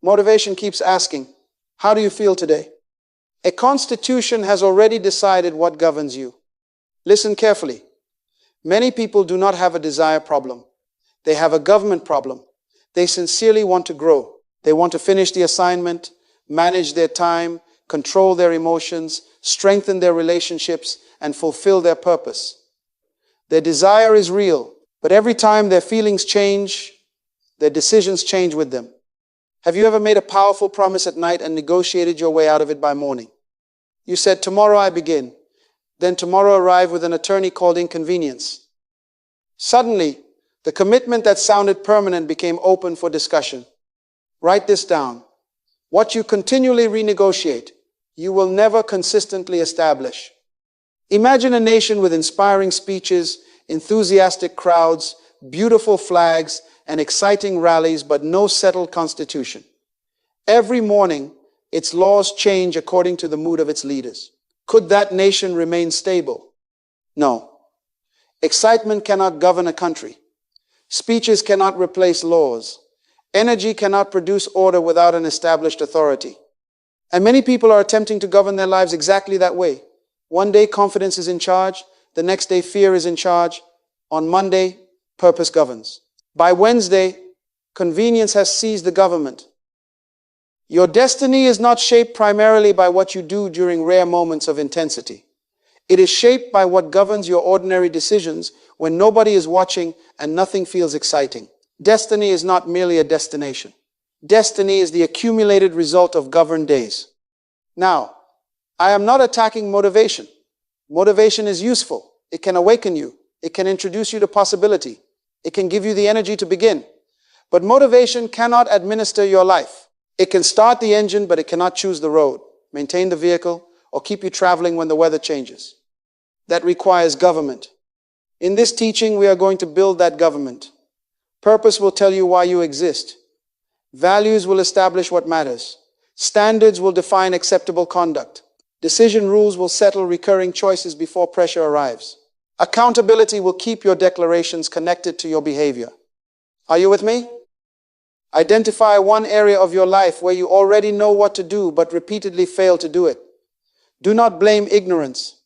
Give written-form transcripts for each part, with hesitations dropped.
Motivation keeps asking, how do you feel today? A constitution has already decided what governs you. Listen carefully. Many people do not have a desire problem. They have a government problem. They sincerely want to grow. They want to finish the assignment, manage their time, control their emotions, strengthen their relationships, and fulfill their purpose. Their desire is real, but every time their feelings change, their decisions change with them. Have you ever made a powerful promise at night and negotiated your way out of it by morning? You said, tomorrow I begin. Then tomorrow arrived with an attorney called inconvenience. Suddenly, the commitment that sounded permanent became open for discussion. Write this down. What you continually renegotiate, you will never consistently establish. Imagine a nation with inspiring speeches, enthusiastic crowds, beautiful flags, and exciting rallies, but no settled constitution. Every morning, its laws change according to the mood of its leaders. Could that nation remain stable? No. Excitement cannot govern a country. Speeches cannot replace laws. Energy cannot produce order without an established authority. And many people are attempting to govern their lives exactly that way. One day, confidence is in charge. The next day, fear is in charge. On Monday, purpose governs. By Wednesday, convenience has seized the government. Your destiny is not shaped primarily by what you do during rare moments of intensity. It is shaped by what governs your ordinary decisions when nobody is watching and nothing feels exciting. Destiny is not merely a destination. Destiny is the accumulated result of governed days. Now, I am not attacking motivation. Motivation is useful. It can awaken you. It can introduce you to possibility. It can give you the energy to begin. But motivation cannot administer your life. It can start the engine, but it cannot choose the road, maintain the vehicle, or keep you traveling when the weather changes. That requires government. In this teaching, we are going to build that government. Purpose will tell you why you exist. Values will establish what matters. Standards will define acceptable conduct. Decision rules will settle recurring choices before pressure arrives. Accountability will keep your declarations connected to your behavior. Are you with me? Identify one area of your life where you already know what to do but repeatedly fail to do it. Do not blame ignorance.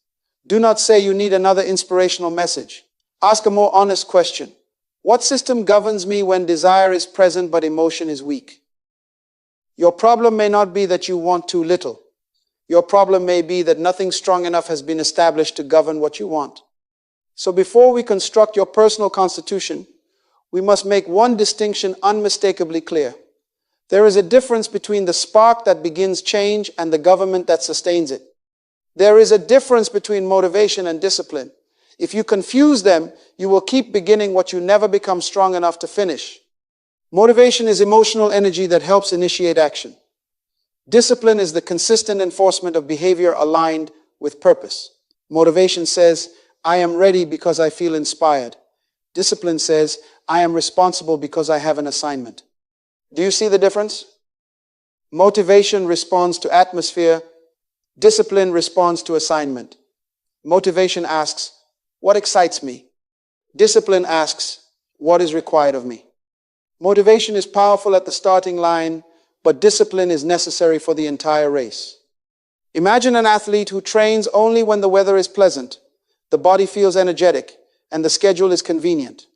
Do not say you need another inspirational message. Ask a more honest question. What system governs me when desire is present but emotion is weak? Your problem may not be that you want too little. Your problem may be that nothing strong enough has been established to govern what you want. So before we construct your personal constitution, we must make one distinction unmistakably clear. There is a difference between the spark that begins change and the government that sustains it. There is a difference between motivation and discipline. If you confuse them, you will keep beginning what you never become strong enough to finish. Motivation is emotional energy that helps initiate action. Discipline is the consistent enforcement of behavior aligned with purpose. Motivation says, I am ready because I feel inspired. Discipline says, I am responsible because I have an assignment. Do you see the difference? Motivation responds to atmosphere. Discipline responds to assignment. Motivation asks, what excites me? Discipline asks, what is required of me? Motivation is powerful at the starting line, but discipline is necessary for the entire race. Imagine an athlete who trains only when the weather is pleasant, the body feels energetic, and the schedule is convenient.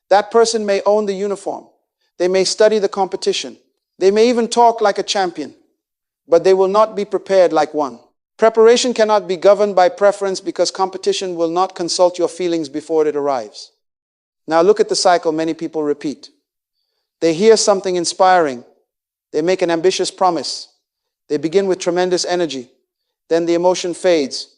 That person may own the uniform. They may study the competition. They may even talk like a champion, but they will not be prepared like one. Preparation cannot be governed by preference because competition will not consult your feelings before it arrives. Now look at the cycle many people repeat. They hear something inspiring. They make an ambitious promise. They begin with tremendous energy. Then the emotion fades.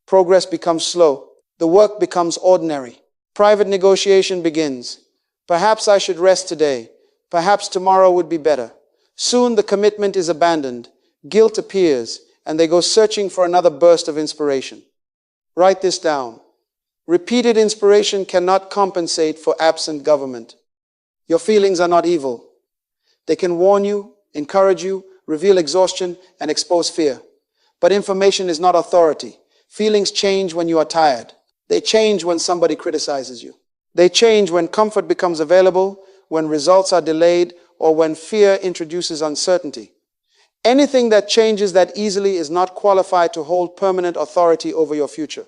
Progress becomes slow. The work becomes ordinary. Private negotiation begins. Perhaps I should rest today. Perhaps tomorrow would be better. Soon the commitment is abandoned. Guilt appears, and they go searching for another burst of inspiration. Write this down. Repeated inspiration cannot compensate for absent government. Your feelings are not evil. They can warn you, encourage you, reveal exhaustion, and expose fear. But information is not authority. Feelings change when you are tired. They change when somebody criticizes you. They change when comfort becomes available, when results are delayed, or when fear introduces uncertainty. Anything that changes that easily is not qualified to hold permanent authority over your future.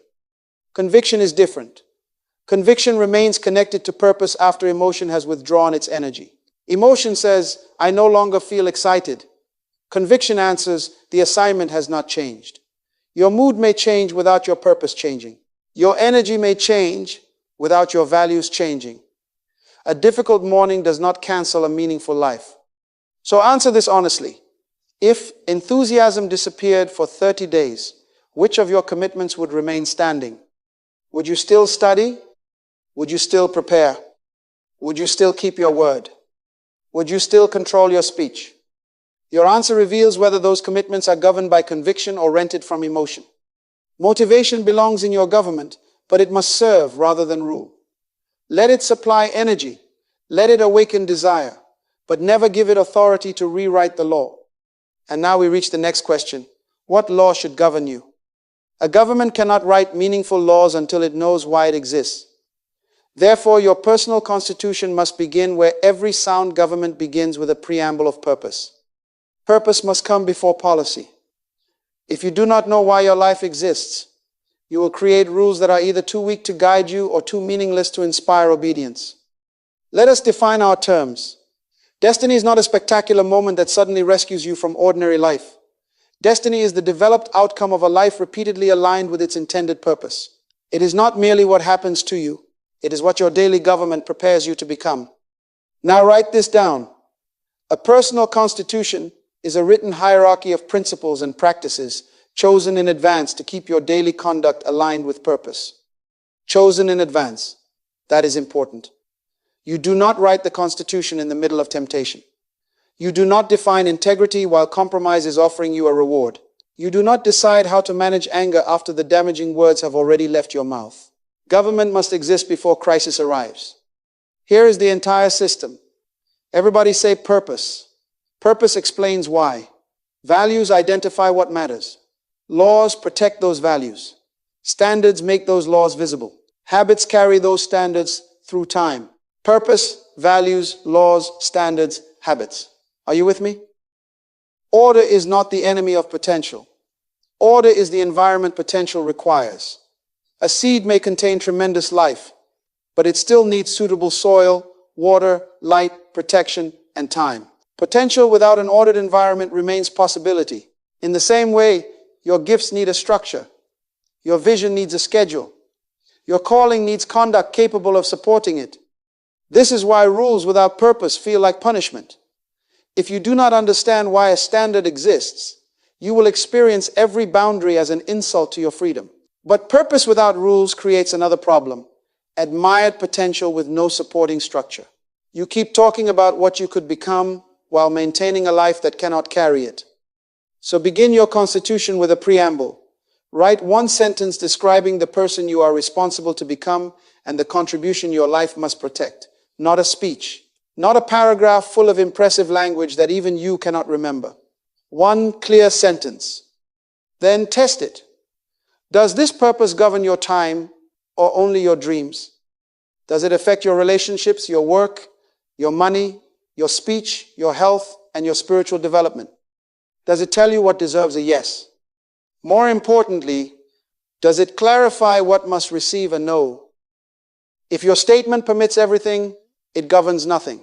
Conviction is different. Conviction remains connected to purpose after emotion has withdrawn its energy. Emotion says, I no longer feel excited. Conviction answers, the assignment has not changed. Your mood may change without your purpose changing. Your energy may change without your values changing. A difficult morning does not cancel a meaningful life. So answer this honestly. If enthusiasm disappeared for 30 days, which of your commitments would remain standing? Would you still study? Would you still prepare? Would you still keep your word? Would you still control your speech? Your answer reveals whether those commitments are governed by conviction or rented from emotion. Motivation belongs in your government, but it must serve rather than rule. Let it supply energy. Let it awaken desire, but never give it authority to rewrite the law. And now we reach the next question. What law should govern you? A government cannot write meaningful laws until it knows why it exists. Therefore, your personal constitution must begin where every sound government begins, with a preamble of purpose. Purpose must come before policy. If you do not know why your life exists, you will create rules that are either too weak to guide you or too meaningless to inspire obedience. Let us define our terms. Destiny is not a spectacular moment that suddenly rescues you from ordinary life. Destiny is the developed outcome of a life repeatedly aligned with its intended purpose. It is not merely what happens to you. It is what your daily government prepares you to become. Now write this down. A personal constitution is a written hierarchy of principles and practices chosen in advance to keep your daily conduct aligned with purpose. Chosen in advance. That is important. You do not write the Constitution in the middle of temptation. You do not define integrity while compromise is offering you a reward. You do not decide how to manage anger after the damaging words have already left your mouth. Government must exist before crisis arrives. Here is the entire system. Everybody say purpose. Purpose explains why. Values identify what matters. Laws protect those values. Standards make those laws visible. Habits carry those standards through time. Purpose, values, laws, standards, habits. Are you with me? Order is not the enemy of potential. Order is the environment potential requires. A seed may contain tremendous life, but it still needs suitable soil, water, light, protection, and time. Potential without an ordered environment remains possibility. In the same way, your gifts need a structure. Your vision needs a schedule. Your calling needs conduct capable of supporting it. This is why rules without purpose feel like punishment. If you do not understand why a standard exists, you will experience every boundary as an insult to your freedom. But purpose without rules creates another problem: admired potential with no supporting structure. You keep talking about what you could become while maintaining a life that cannot carry it. So begin your constitution with a preamble. Write one sentence describing the person you are responsible to become and the contribution your life must protect. Not a speech, not a paragraph full of impressive language that even you cannot remember. One clear sentence. Then test it. Does this purpose govern your time or only your dreams? Does it affect your relationships, your work, your money, your speech, your health, and your spiritual development? Does it tell you what deserves a yes? More importantly, does it clarify what must receive a no? If your statement permits everything, it governs nothing.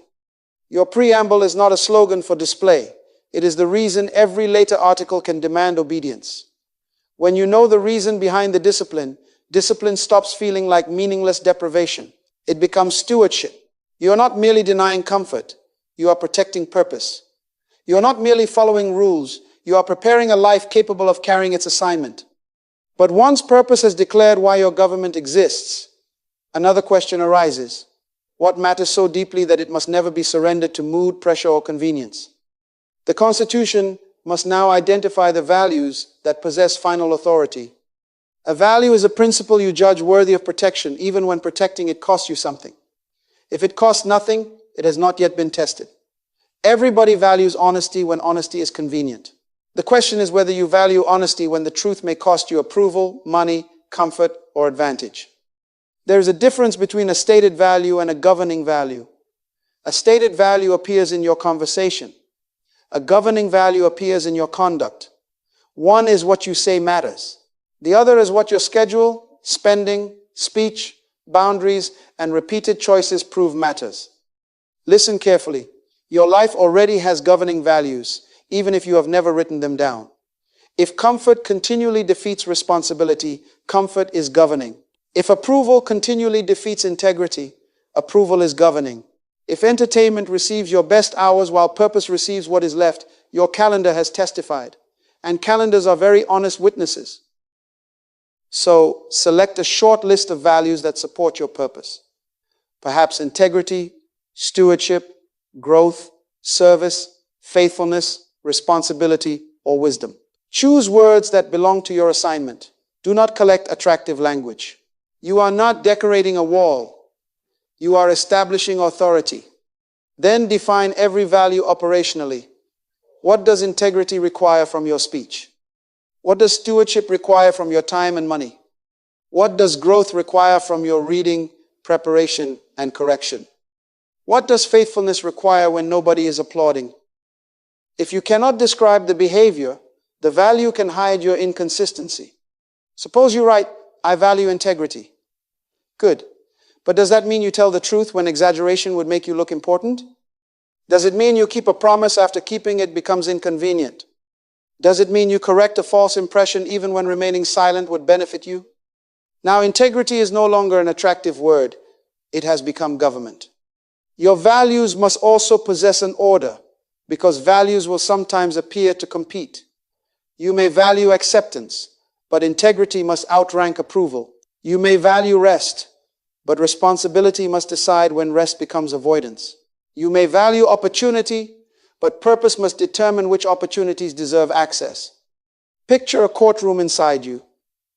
Your preamble is not a slogan for display. It is the reason every later article can demand obedience. When you know the reason behind the discipline, discipline stops feeling like meaningless deprivation. It becomes stewardship. You are not merely denying comfort. You are protecting purpose. You are not merely following rules. You are preparing a life capable of carrying its assignment. But once purpose has declared why your government exists, another question arises. What matters so deeply that it must never be surrendered to mood, pressure, or convenience? The Constitution must now identify the values that possess final authority. A value is a principle you judge worthy of protection, even when protecting it costs you something. If it costs nothing, it has not yet been tested. Everybody values honesty when honesty is convenient. The question is whether you value honesty when the truth may cost you approval, money, comfort, or advantage. There is a difference between a stated value and a governing value. A stated value appears in your conversation. A governing value appears in your conduct. One is what you say matters. The other is what your schedule, spending, speech, boundaries, and repeated choices prove matters. Listen carefully. Your life already has governing values, even if you have never written them down. If comfort continually defeats responsibility, comfort is governing. If approval continually defeats integrity, approval is governing. If entertainment receives your best hours while purpose receives what is left, your calendar has testified. And calendars are very honest witnesses. So select a short list of values that support your purpose. Perhaps integrity, stewardship, growth, service, faithfulness, responsibility, or wisdom. Choose words that belong to your assignment. Do not collect attractive language. You are not decorating a wall. You are establishing authority. Then define every value operationally. What does integrity require from your speech? What does stewardship require from your time and money? What does growth require from your reading, preparation, and correction? What does faithfulness require when nobody is applauding? If you cannot describe the behavior, the value can hide your inconsistency. Suppose you write, I value integrity. Good. But does that mean you tell the truth when exaggeration would make you look important? Does it mean you keep a promise after keeping it becomes inconvenient? Does it mean you correct a false impression even when remaining silent would benefit you? Now, integrity is no longer an attractive word. It has become government. Your values must also possess an order, because values will sometimes appear to compete. You may value acceptance, but integrity must outrank approval. You may value rest, but responsibility must decide when rest becomes avoidance. You may value opportunity, but purpose must determine which opportunities deserve access. Picture a courtroom inside you.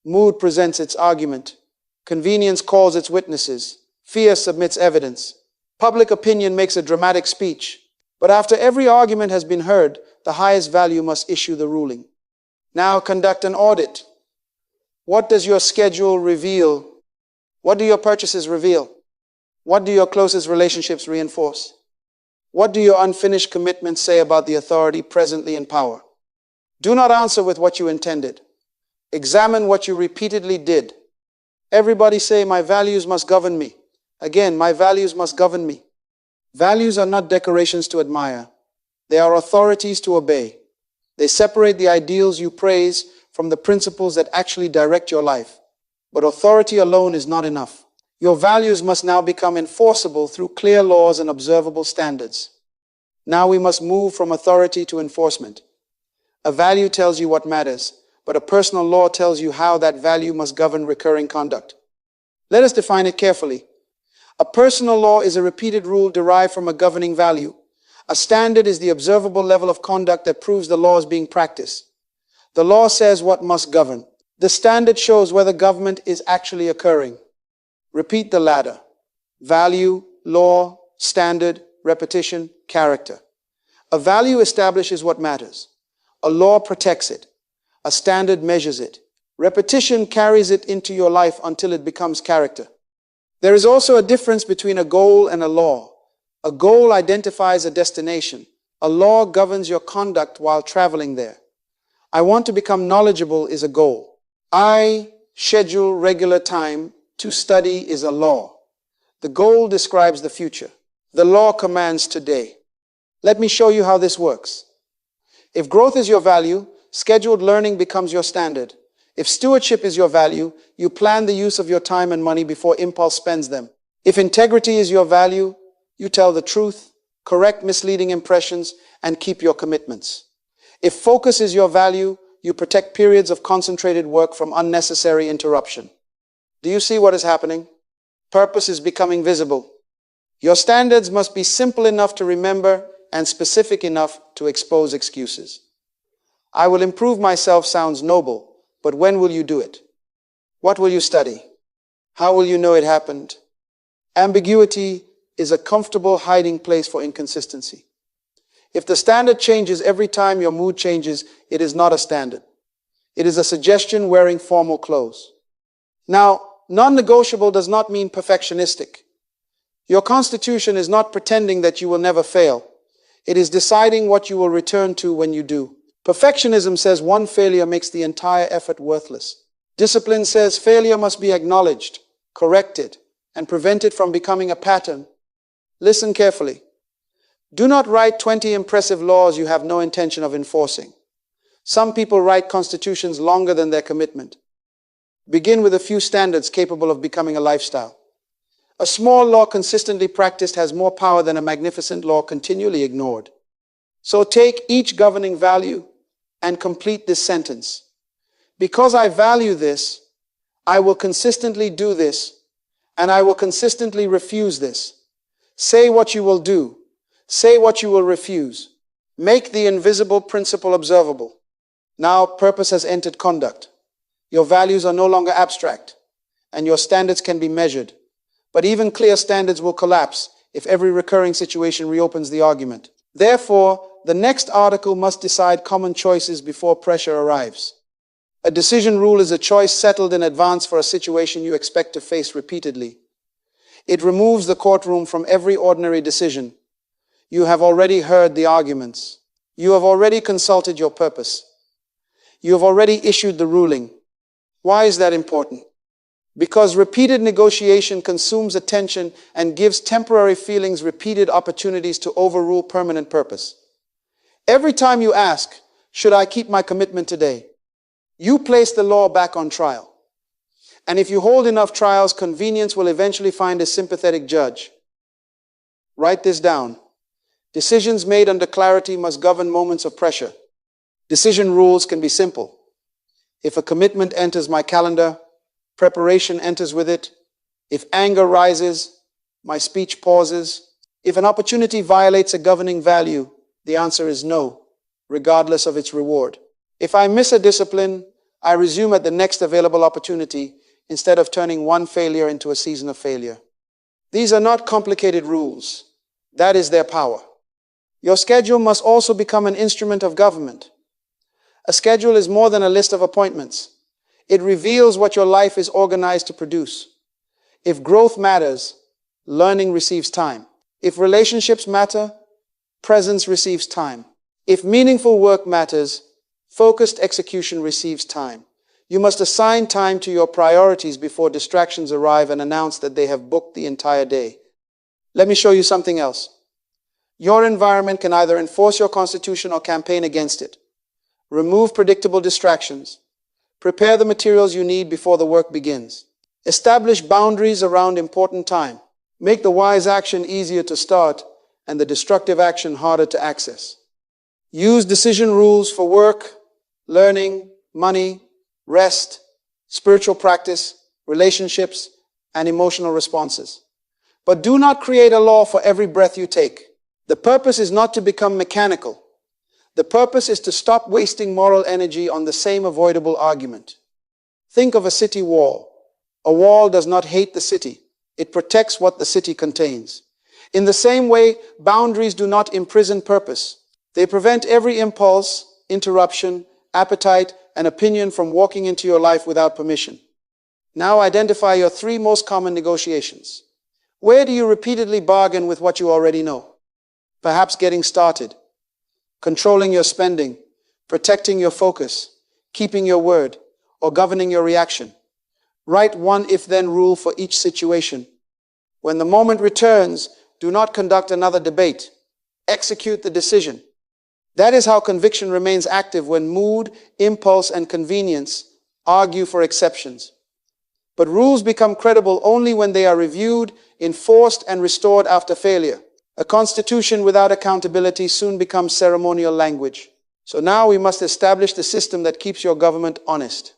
Mood presents its argument. Convenience calls its witnesses. Fear submits evidence. Public opinion makes a dramatic speech. But after every argument has been heard, the highest value must issue the ruling. Now conduct an audit. What does your schedule reveal? What do your purchases reveal? What do your closest relationships reinforce? What do your unfinished commitments say about the authority presently in power? Do not answer with what you intended. Examine what you repeatedly did. Everybody say, my values must govern me. Again, my values must govern me. Values are not decorations to admire. They are authorities to obey. They separate the ideals you praise from the principles that actually direct your life. But authority alone is not enough. Your values must now become enforceable through clear laws and observable standards. Now we must move from authority to enforcement. A value tells you what matters, but a personal law tells you how that value must govern recurring conduct. Let us define it carefully. A personal law is a repeated rule derived from a governing value. A standard is the observable level of conduct that proves the law is being practiced. The law says what must govern. The standard shows whether government is actually occurring. Repeat the ladder. Value, law, standard, repetition, character. A value establishes what matters. A law protects it. A standard measures it. Repetition carries it into your life until it becomes character. There is also a difference between a goal and a law. A goal identifies a destination. A law governs your conduct while traveling there. I want to become knowledgeable is a goal. I schedule regular time to study is a law. The goal describes the future. The law commands today. Let me show you how this works. If growth is your value, scheduled learning becomes your standard. If stewardship is your value, you plan the use of your time and money before impulse spends them. If integrity is your value, you tell the truth, correct misleading impressions, and keep your commitments. If focus is your value, you protect periods of concentrated work from unnecessary interruption. Do you see what is happening? Purpose is becoming visible. Your standards must be simple enough to remember and specific enough to expose excuses. I will improve myself sounds noble, but when will you do it? What will you study? How will you know it happened? Ambiguity is a comfortable hiding place for inconsistency. If the standard changes every time your mood changes, it is not a standard. It is a suggestion wearing formal clothes. Now, non-negotiable does not mean perfectionistic. Your constitution is not pretending that you will never fail. It is deciding what you will return to when you do. Perfectionism says one failure makes the entire effort worthless. Discipline says failure must be acknowledged, corrected, and prevented from becoming a pattern. Listen carefully. Do not write 20 impressive laws you have no intention of enforcing. Some people write constitutions longer than their commitment. Begin with a few standards capable of becoming a lifestyle. A small law consistently practiced has more power than a magnificent law continually ignored. So take each governing value and complete this sentence. Because I value this, I will consistently do this, and I will consistently refuse this. Say what you will do. Say what you will refuse. Make the invisible principle observable. Now purpose has entered conduct. Your values are no longer abstract, and your standards can be measured. But even clear standards will collapse if every recurring situation reopens the argument. Therefore, the next article must decide common choices before pressure arrives. A decision rule is a choice settled in advance for a situation you expect to face repeatedly. It removes the courtroom from every ordinary decision. You have already heard the arguments. You have already consulted your purpose. You have already issued the ruling. Why is that important? Because repeated negotiation consumes attention and gives temporary feelings repeated opportunities to overrule permanent purpose. Every time you ask, should I keep my commitment today? You place the law back on trial. And if you hold enough trials, convenience will eventually find a sympathetic judge. Write this down. Decisions made under clarity must govern moments of pressure. Decision rules can be simple. If a commitment enters my calendar, preparation enters with it. If anger rises, my speech pauses. If an opportunity violates a governing value, the answer is no, regardless of its reward. If I miss a discipline, I resume at the next available opportunity instead of turning one failure into a season of failure. These are not complicated rules. That is their power. Your schedule must also become an instrument of government. A schedule is more than a list of appointments. It reveals what your life is organized to produce. If growth matters, learning receives time. If relationships matter, presence receives time. If meaningful work matters, focused execution receives time. You must assign time to your priorities before distractions arrive and announce that they have booked the entire day. Let me show you something else. Your environment can either enforce your constitution or campaign against it. Remove predictable distractions. Prepare the materials you need before the work begins. Establish boundaries around important time. Make the wise action easier to start and the destructive action harder to access. Use decision rules for work, learning, money, rest, spiritual practice, relationships, and emotional responses. But do not create a law for every breath you take. The purpose is not to become mechanical. The purpose is to stop wasting moral energy on the same avoidable argument. Think of a city wall. A wall does not hate the city. It protects what the city contains. In the same way, boundaries do not imprison purpose. They prevent every impulse, interruption, appetite, and opinion from walking into your life without permission. Now identify your 3 most common negotiations. Where do you repeatedly bargain with what you already know? Perhaps getting started, controlling your spending, protecting your focus, keeping your word, or governing your reaction. Write one if-then rule for each situation. When the moment returns, do not conduct another debate. Execute the decision. That is how conviction remains active when mood, impulse, and convenience argue for exceptions. But rules become credible only when they are reviewed, enforced, and restored after failure. A constitution without accountability soon becomes ceremonial language. So now we must establish the system that keeps your government honest.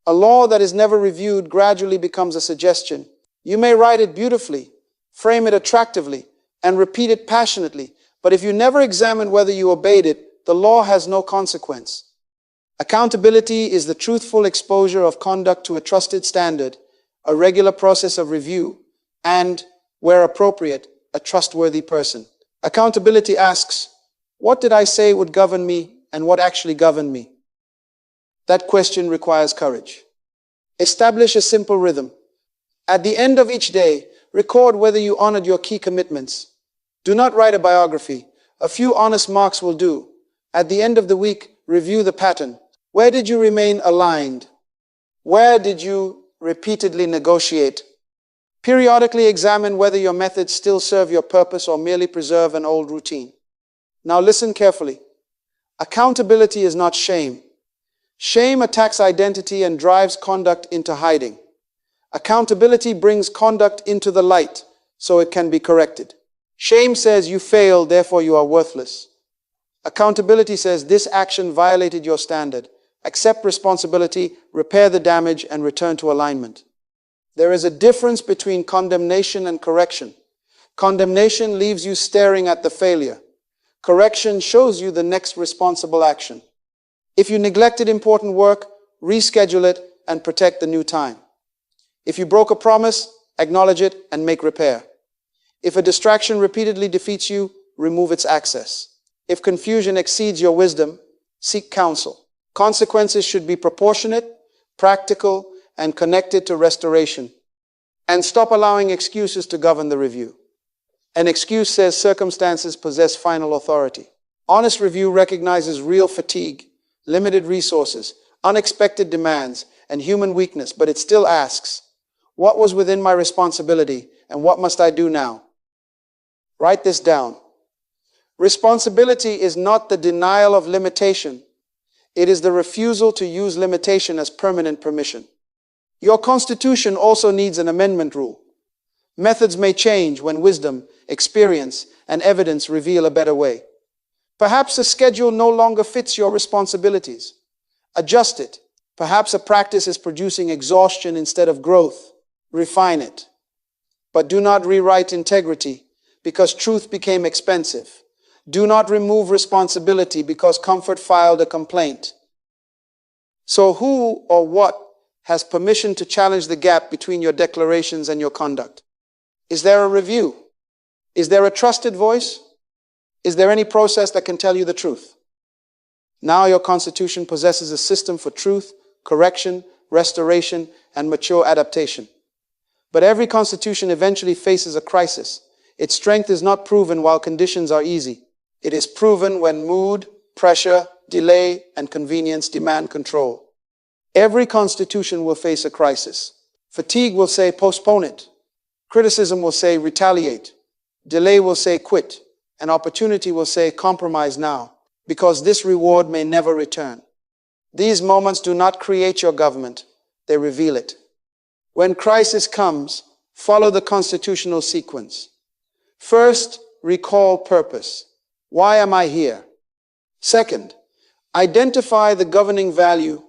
A law that is never reviewed gradually becomes a suggestion. You may write it beautifully, frame it attractively, and repeat it passionately, but if you never examine whether you obeyed it, the law has no consequence. Accountability is the truthful exposure of conduct to a trusted standard, a regular process of review, and, where appropriate, a trustworthy person. Accountability asks, what did I say would govern me and what actually governed me? That question requires courage. Establish a simple rhythm. At the end of each day, Record whether you honored your key commitments. Do not write a biography. A few honest marks will do. At the end of the week, review the pattern. Where did you remain aligned? Where did you repeatedly negotiate? Periodically examine whether your methods still serve your purpose or merely preserve an old routine. Now listen carefully. Accountability is not shame. Shame attacks identity and drives conduct into hiding. Accountability brings conduct into the light so it can be corrected. Shame says you failed, therefore you are worthless. Accountability says this action violated your standard. Accept responsibility, repair the damage, and return to alignment. There is a difference between condemnation and correction. Condemnation leaves you staring at the failure. Correction shows you the next responsible action. If you neglected important work, reschedule it and protect the new time. If you broke a promise, acknowledge it and make repair. If a distraction repeatedly defeats you, remove its access. If confusion exceeds your wisdom, seek counsel. Consequences should be proportionate, practical, and connected to restoration. And stop allowing excuses to govern the review. An excuse says circumstances possess final authority. Honest review recognizes real fatigue, limited resources, unexpected demands, and human weakness, but it still asks, what was within my responsibility and what must I do now? Write this down. Responsibility is not the denial of limitation. It is the refusal to use limitation as permanent permission. Your constitution also needs an amendment rule. Methods may change when wisdom, experience, and evidence reveal a better way. Perhaps a schedule no longer fits your responsibilities. Adjust it. Perhaps a practice is producing exhaustion instead of growth. Refine it. But do not rewrite integrity because truth became expensive. Do not remove responsibility because comfort filed a complaint. So who or what has permission to challenge the gap between your declarations and your conduct? Is there a review? Is there a trusted voice? Is there any process that can tell you the truth? Now your constitution possesses a system for truth, correction, restoration, and mature adaptation. But every constitution eventually faces a crisis. Its strength is not proven while conditions are easy. It is proven when mood, pressure, delay, and convenience demand control. Every constitution will face a crisis. Fatigue will say postpone it. Criticism will say retaliate. Delay will say quit. And opportunity will say compromise now, because this reward may never return. These moments do not create your government, they reveal it. When crisis comes, follow the constitutional sequence. First, recall purpose. Why am I here? Second, identify the governing value.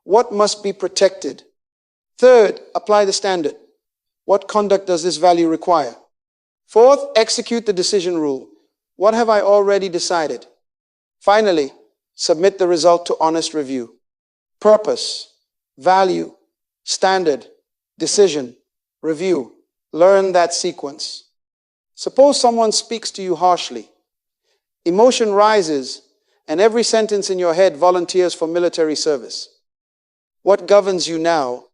What must be protected? Third, apply the standard. What conduct does this value require? Fourth, execute the decision rule. What have I already decided? Finally, submit the result to honest review. Purpose, value, standard, decision, review. Learn that sequence. Suppose someone speaks to you harshly. Emotion rises, and every sentence in your head volunteers for military service. What governs you now?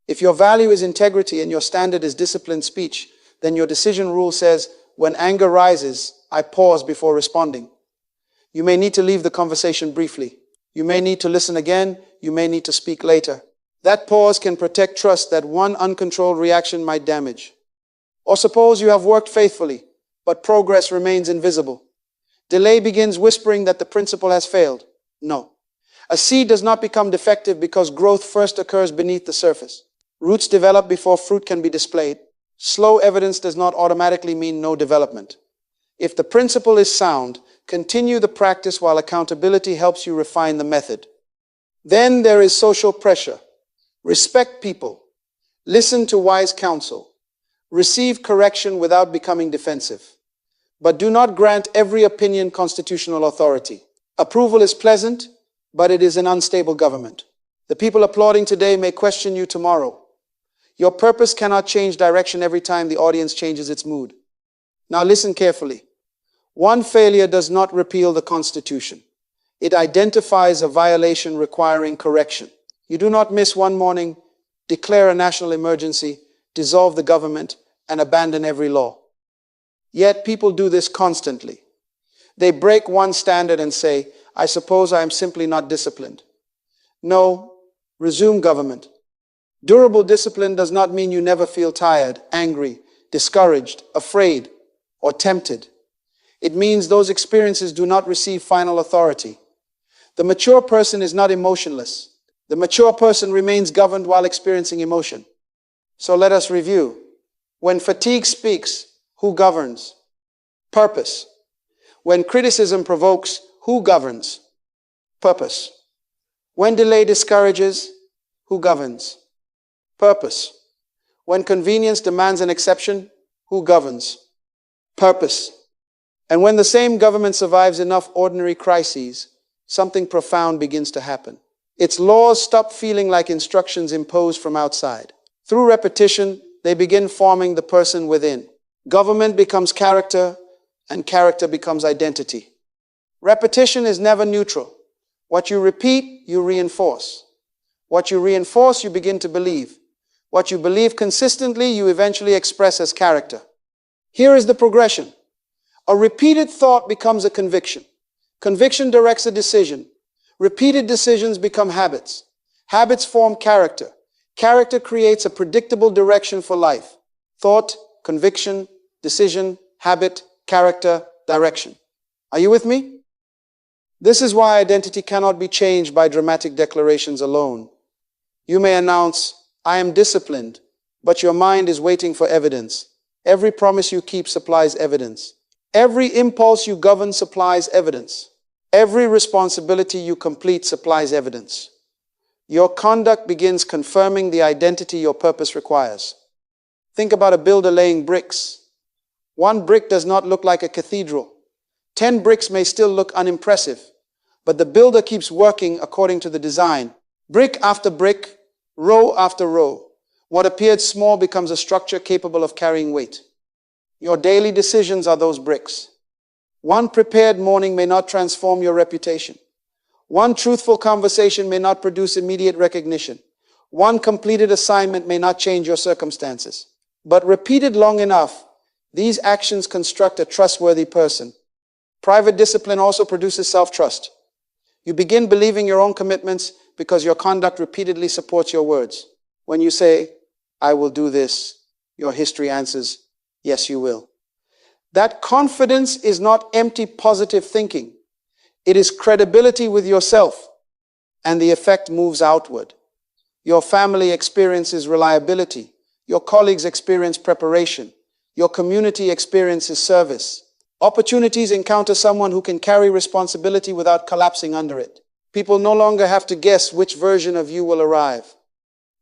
If your value is integrity and your standard is disciplined speech, then your decision rule says, when anger rises, I pause before responding. You may need to leave the conversation briefly. You may need to listen again. You may need to speak later. That pause can protect trust that one uncontrolled reaction might damage. Or suppose you have worked faithfully, but progress remains invisible. Delay begins whispering that the principle has failed. No. A seed does not become defective because growth first occurs beneath the surface. Roots develop before fruit can be displayed. Slow evidence does not automatically mean no development. If the principle is sound, continue the practice while accountability helps you refine the method. Then there is social pressure. Respect people. Listen to wise counsel. Receive correction without becoming defensive. But do not grant every opinion constitutional authority. Approval is pleasant, but it is an unstable government. The people applauding today may question you tomorrow. Your purpose cannot change direction every time the audience changes its mood. Now listen carefully. One failure does not repeal the Constitution. It identifies a violation requiring correction. You do not miss one morning, declare a national emergency, dissolve the government, and abandon every law. Yet people do this constantly. They break one standard and say, I suppose I am simply not disciplined. No, resume government. Durable discipline does not mean you never feel tired, angry, discouraged, afraid, or tempted. It means those experiences do not receive final authority. The mature person is not emotionless. The mature person remains governed while experiencing emotion. So let us review. When fatigue speaks, who governs? Purpose. When criticism provokes, who governs? Purpose. When delay discourages, who governs? Purpose. When convenience demands an exception, who governs? Purpose. And when the same government survives enough ordinary crises, something profound begins to happen. Its laws stop feeling like instructions imposed from outside. Through repetition, they begin forming the person within. Government becomes character, and character becomes identity. Repetition is never neutral. What you repeat, you reinforce. What you reinforce, you begin to believe. What you believe consistently, you eventually express as character. Here is the progression. A repeated thought becomes a conviction. Conviction directs a decision. Repeated decisions become habits. Habits form character. Character creates a predictable direction for life. Thought, conviction, decision, habit, character, direction. Are you with me? This is why identity cannot be changed by dramatic declarations alone. You may announce, I am disciplined, but your mind is waiting for evidence. Every promise you keep supplies evidence. Every impulse you govern supplies evidence. Every responsibility you complete supplies evidence. Your conduct begins confirming the identity your purpose requires. Think about a builder laying bricks. One brick does not look like a cathedral. 10 bricks may still look unimpressive, but the builder keeps working according to the design. Brick after brick, row after row. What appeared small becomes a structure capable of carrying weight. Your daily decisions are those bricks. One prepared morning may not transform your reputation. One truthful conversation may not produce immediate recognition. One completed assignment may not change your circumstances. But repeated long enough, these actions construct a trustworthy person. Private discipline also produces self-trust. You begin believing your own commitments because your conduct repeatedly supports your words. When you say, I will do this, your history answers, yes, you will. That confidence is not empty positive thinking. It is credibility with yourself, and the effect moves outward. Your family experiences reliability. Your colleagues experience preparation. Your community experiences service. Opportunities encounter someone who can carry responsibility without collapsing under it. People no longer have to guess which version of you will arrive.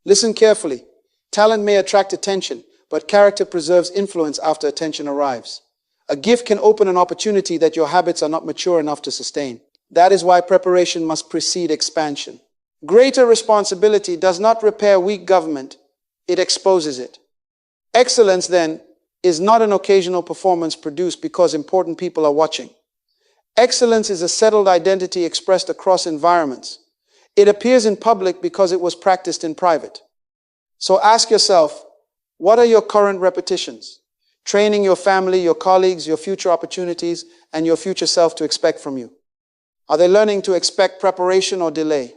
Listen carefully. Talent may attract attention, but character preserves influence after attention arrives. A gift can open an opportunity that your habits are not mature enough to sustain. That is why preparation must precede expansion. Greater responsibility does not repair weak government, it exposes it. Excellence, then, is not an occasional performance produced because important people are watching. Excellence is a settled identity expressed across environments. It appears in public because it was practiced in private. So ask yourself, what are your current repetitions? Training your family, your colleagues, your future opportunities, and your future self to expect from you. Are they learning to expect preparation or delay?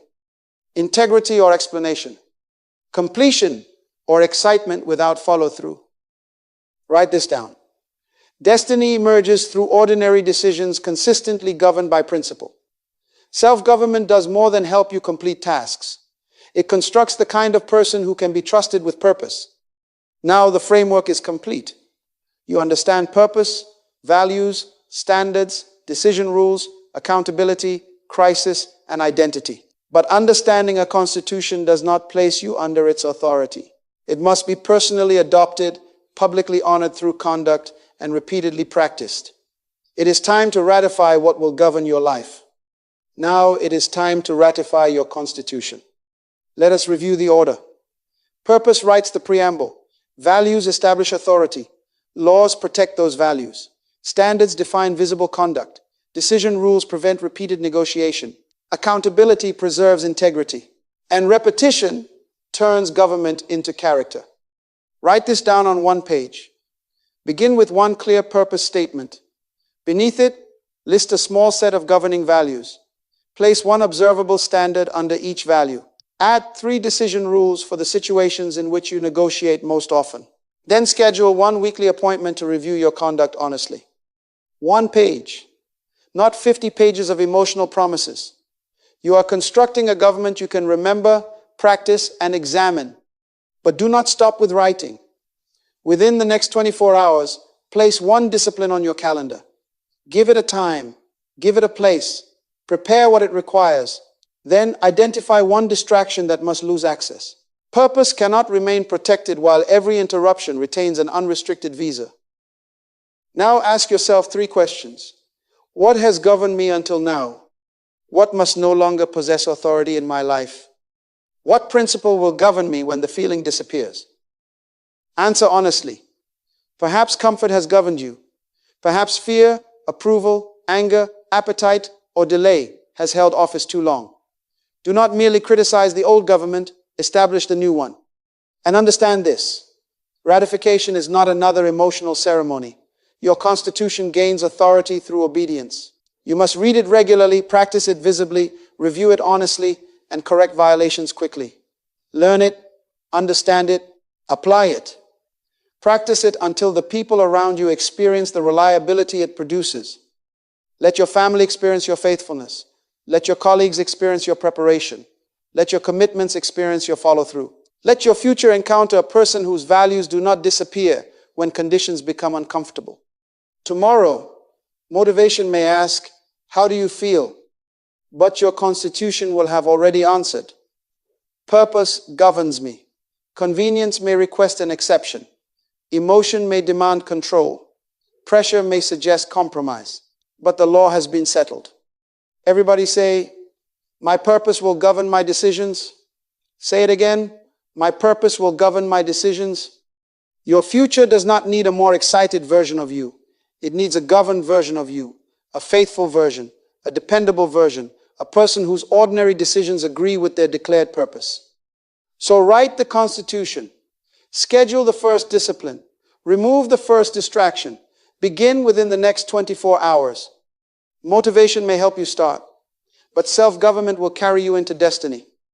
Integrity or explanation? Completion or excitement without follow-through? Write this down. Destiny emerges through ordinary decisions consistently governed by principle. Self-government does more than help you complete tasks. It constructs the kind of person who can be trusted with purpose. Now the framework is complete. You understand purpose, values, standards, decision rules, accountability, crisis, and identity. But understanding a constitution does not place you under its authority. It must be personally adopted, publicly honored through conduct, and repeatedly practiced. It is time to ratify what will govern your life. Now it is time to ratify your constitution. Let us review the order. Purpose writes the preamble. Values establish authority. Laws protect those values. Standards define visible conduct. Decision rules prevent repeated negotiation. Accountability preserves integrity. And repetition turns government into character. Write this down on one page. Begin with one clear purpose statement. Beneath it, list a small set of governing values. Place one observable standard under each value. Add 3 decision rules for the situations in which you negotiate most often. Then schedule one weekly appointment to review your conduct honestly. 1 page, not 50 pages of emotional promises. You are constructing a government you can remember, practice, and examine. But do not stop with writing. Within the next 24 hours, place one discipline on your calendar. Give it a time, give it a place, prepare what it requires. Then identify one distraction that must lose access. Purpose cannot remain protected while every interruption retains an unrestricted visa. Now ask yourself 3 questions. What has governed me until now? What must no longer possess authority in my life? What principle will govern me when the feeling disappears? Answer honestly. Perhaps comfort has governed you. Perhaps fear, approval, anger, appetite, or delay has held office too long. Do not merely criticize the old government, establish the new one. And understand this: ratification is not another emotional ceremony. Your constitution gains authority through obedience. You must read it regularly, practice it visibly, review it honestly, and correct violations quickly. Learn it, understand it, apply it. Practice it until the people around you experience the reliability it produces. Let your family experience your faithfulness. Let your colleagues experience your preparation. Let your commitments experience your follow-through. Let your future encounter a person whose values do not disappear when conditions become uncomfortable. Tomorrow, motivation may ask, "How do you feel?" But your constitution will have already answered. Purpose governs me. Convenience may request an exception. Emotion may demand control. Pressure may suggest compromise. But the law has been settled. Everybody say, "My purpose will govern my decisions." Say it again. My purpose will govern my decisions. Your future does not need a more excited version of you. It needs a governed version of you, a faithful version, a dependable version, a person whose ordinary decisions agree with their declared purpose. So write the Constitution. Schedule the first discipline. Remove the first distraction. Begin within the next 24 hours. Motivation may help you start, but self-government will carry you into destiny.